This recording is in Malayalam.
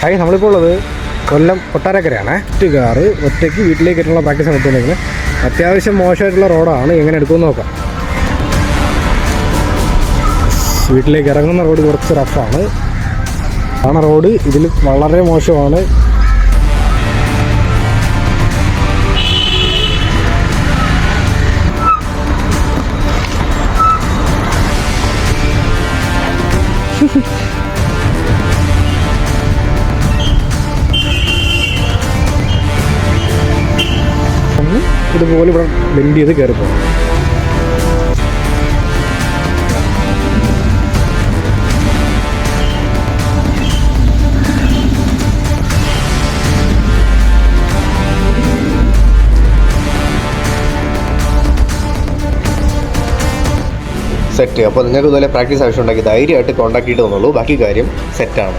ഹായ്, നമ്മളിപ്പോൾ ഉള്ളത് കൊല്ലം കൊട്ടാരക്കരയാണ്. കാറ് ഒറ്റയ്ക്ക് വീട്ടിലേക്ക് കയറ്റുള്ള പ്രാക്ടീസ് നടത്തുന്നെങ്കിൽ അത്യാവശ്യം മോശമായിട്ടുള്ള റോഡാണ്. എങ്ങനെ എടുക്കുമെന്ന് നോക്കാം. വീട്ടിലേക്ക് ഇറങ്ങുന്ന റോഡ് കുറച്ച് റഫാണ്. റോഡ് ഇതിൽ വളരെ മോശമാണ്. ഇതുപോലെ ഇവിടെ ബെൻഡ് ചെയ്ത് കയറി പോകും. സെറ്റ്. അപ്പോൾ നിങ്ങൾക്ക് ഇതുപോലെ പ്രാക്ടീസ് ആവശ്യമുണ്ടെങ്കിൽ ധൈര്യമായിട്ട് കോൺടാക്ട് ചെയ്ത് തന്നുള്ളൂ. ബാക്കി കാര്യം സെറ്റാണ്.